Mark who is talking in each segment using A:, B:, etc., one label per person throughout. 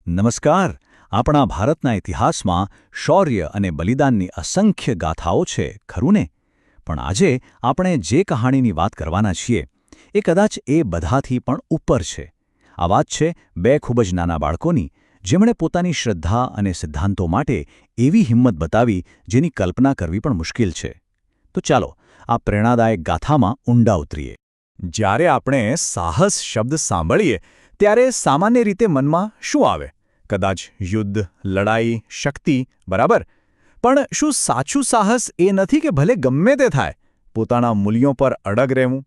A: નમસ્કાર. આપણા ભારતના ઇતિહાસમાં શૌર્ય અને બલિદાનની અસંખ્ય ગાથાઓ છે, ખરું ને? પણ આજે આપણે જે કહાણીની વાત કરવાના છીએ એ કદાચ એ બધાથી પણ ઉપર છે. આ વાત છે બે ખૂબ જ નાના બાળકોની, જેમણે પોતાની શ્રદ્ધા અને સિદ્ધાંતો માટે એવી હિંમત બતાવી જેની કલ્પના કરવી પણ મુશ્કેલ છે. તો ચાલો આ પ્રેરણાદાયક ગાથામાં ઊંડા ઉતરીએ.
B: જ્યારે આપણે સાહસ શબ્દ સાંભળીએ ત્યારે સામાન્ય રીતે મનમાં શું આવે? કદાચ યુદ્ધ, લડાઈ, શક્તિ, બરાબર. પણ શું સાચું સાહસ એ નથી કે ભલે ગમે તે થાય, પોતાના મૂલ્યો પર અડગ રહેવું?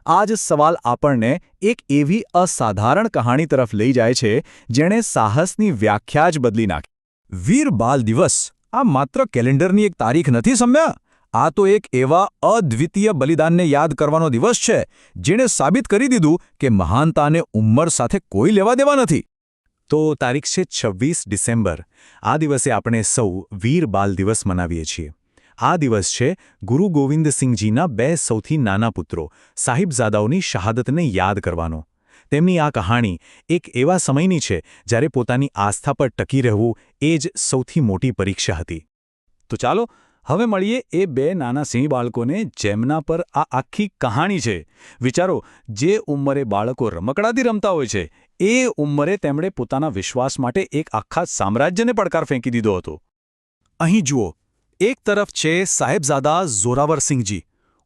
B: આ જ સવાલ આપણને એક એવી અસાધારણ કહાણી તરફ લઈ જાય છે જેણે સાહસની વ્યાખ્યા જ બદલી નાખી. વીર બાલ દિવસ આ માત્ર કેલેન્ડરની એક તારીખ નથી સમ્યા. આ તો એક એવા અદ્વિતીય બલિદાનને યાદ કરવાનો દિવસ છે જેણે સાબિત કરી દીધું કે મહાનતાને ઉંમર સાથે કોઈ લેવા દેવા નથી. તો તારીખ છે 26 ડિસેમ્બર. આ દિવસે આપણે સૌ વીર બાલ દિવસ મનાવીએ છીએ. આ દિવસ છે ગુરુ ગોવિંદસિંહજીના બે સૌથી નાના પુત્રો સાહિબજાદાઓની શહાદતને યાદ કરવાનો. તેમની આ કહાણી એક એવા સમયની છે જ્યારે પોતાની આસ્થા પર ટકી રહેવું એ જ સૌથી મોટી પરીક્ષા હતી. તો ચાલો હવે મળીએ એ બે નાના સિંહ બાળકોને જેમના પર આ આખી કહાણી છે. વિચારો, જે ઉંમરે બાળકો રમકડાથી રમતા હોય છે એ ઉંમરે તેમણે પોતાના વિશ્વાસ માટે એક આખા સામ્રાજ્યને પડકાર ફેંકી દીધો હતો. અહીં જુઓ, એક તરફ છે સાહેબજાદા જોરાવરસિંહજી,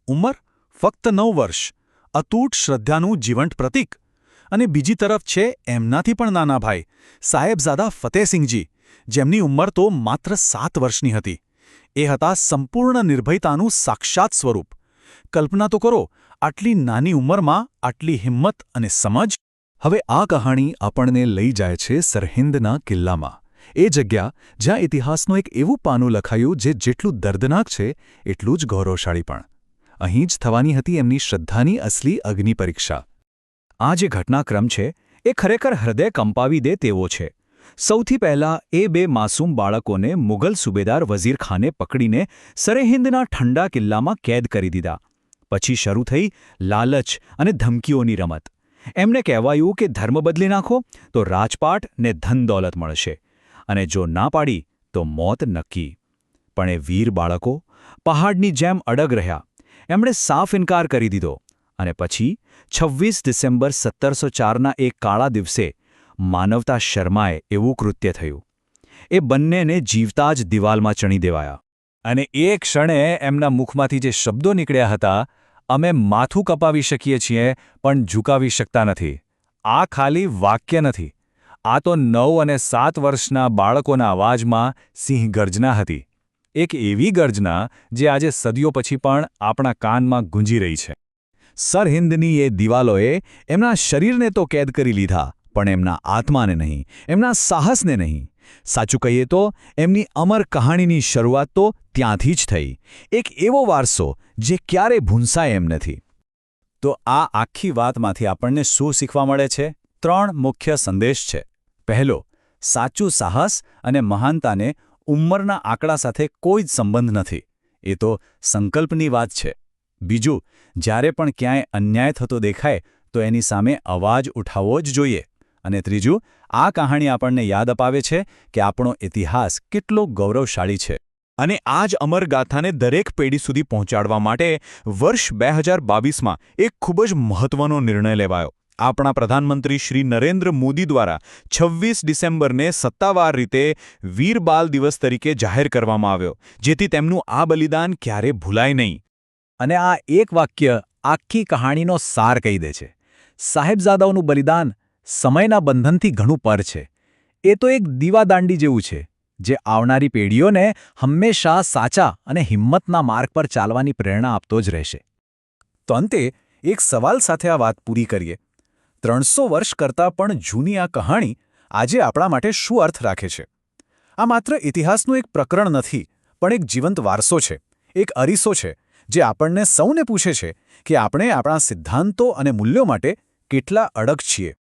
B: ઉંમર ફક્ત 9 વર્ષ, અતૂટ શ્રદ્ધાનું જીવંત પ્રતીક. અને બીજી તરફ છે એમનાથી પણ નાના ભાઈ સાહેબજાદા ફતેહસિંહજી, જેમની ઉંમર તો માત્ર 7 વર્ષની હતી. એ હતા સંપૂર્ણ નિર્ભયતાનું સાક્ષાત સ્વરૂપ. કલ્પના તો કરો, આટલી નાની ઉંમરમાં આટલી હિંમત અને સમજ. હવે આ કહાણી આપણને લઈ જાય છે સરહિંદના કિલ્લામાં, એ જગ્યા જ્યાં ઇતિહાસનું એક એવું પાનું લખાયું જે જેટલું દર્દનાક છે એટલું જ ગૌરવશાળી પણ. અહીં જ થવાની હતી એમની શ્રદ્ધાની અસલી અગ્નિ પરીક્ષા. આ જે ઘટનાક્રમ છે એ ખરેખર હૃદય કંપાવી દે તેવો છે. સૌથી પહેલાં એ બે માસૂમ બાળકોને મુગલ સુબેદાર વઝીર ખાને પકડીને સરહિંદના ઠંડા કિલ્લામાં કેદ કરી દીધા. પછી શરૂ થઈ લાલચ અને ધમકીઓની રમત. એમને કહેવાયું કે ધર્મ બદલી નાખો તો રાજપાટ ને ધન દોલત મળશે, અને જો ના પાડી તો મોત નક્કી. પણ એ વીર બાળકો પહાડની જેમ અડગ રહ્યા. એમણે સાફ ઇનકાર કરી દીધો. અને પછી 26 ડિસેમ્બર 1704ના એક કાળા દિવસે માનવતા શરમાએ એવું કૃત્ય થયું. એ બંનેને જીવતા જ દિવાલમાં ચણી દેવાયા. અને એ ક્ષણે એમના મુખમાંથી જે શબ્દો નીકળ્યા હતા, અમે માથું કપાવી શકીએ છીએ પણ ઝુકાવી શકતા નથી, આ ખાલી વાક્ય નથી. આ તો 9 અને 7 વર્ષના બાળકોના અવાજમાં સિંહ ગર્જના હતી. એક એવી ગર્જના જે આજે સદીઓ પછી પણ આપણા કાનમાં ગુંજી રહી છે. સરહિંદની એ દિવાલોએ એમના શરીરને તો કેદ કરી લીધા, પણ એમના આત્માને નહીં, એમના સાહસને નહીં. સાચું કહીએ તો એમની અમર કહાણીની શરૂઆત તો ત્યાંથી જ થઈ. એક એવો વારસો જે ક્યારેય ભૂંસાય એમ નથી. તો આ આખી વાતમાંથી આપણને શું શીખવા મળે છે? 3 મુખ્ય સંદેશ છે. પહેલો, સાચું સાહસ અને મહાનતાને ઉંમરના આંકડા સાથે કોઈ જ સંબંધ નથી. એ તો સંકલ્પની વાત છે. બીજું, જ્યારે પણ ક્યાંય અન્યાય થતો દેખાય તો એની સામે અવાજ ઉઠાવવો જ જોઈએ. અને ત્રીજું, આ કહાણી આપણને યાદ અપાવે છે કે આપણો ઇતિહાસ કેટલો ગૌરવશાળી છે. અને આ જ અમર ગાથાને દરેક પેઢી સુધી પહોંચાડવા માટે વર્ષ 2022માં એક ખૂબ જ મહત્વનો નિર્ણય લેવાયો. આપણા પ્રધાનમંત્રી શ્રી નરેન્દ્ર મોદી દ્વારા 26 ડિસેમ્બરને સત્તાવાર રીતે વીર બાલ દિવસ તરીકે જાહેર કરવામાં આવ્યો, જેથી તેમનું આ બલિદાન ક્યારે ભૂલાય નહીં. અને આ એક વાક્ય આખી કહાણીનો સાર કહી દે છે. સાહેબજાદાઓનું બલિદાન સમયના બંધનથી ઘણું પર છે. એ તો એક દીવાદાંડી જેવું છે જે આવનારી પેઢીઓને હંમેશા સાચા અને હિંમતના માર્ગ પર ચાલવાની પ્રેરણા આપતો જ રહેશે. તો અંતે એક સવાલ સાથે આ વાત પૂરી કરીએ. 300 વર્ષ કરતાં પણ જૂની આ કહાણી આજે આપણા માટે શું અર્થ રાખે છે? આ માત્ર ઇતિહાસનું એક પ્રકરણ નથી, પણ એક જીવંત વારસો છે, એક અરીસો છે જે આપણને સૌને પૂછે છે કે આપણે આપણા સિદ્ધાંતો અને મૂલ્યો માટે કેટલા અડગ છીએ.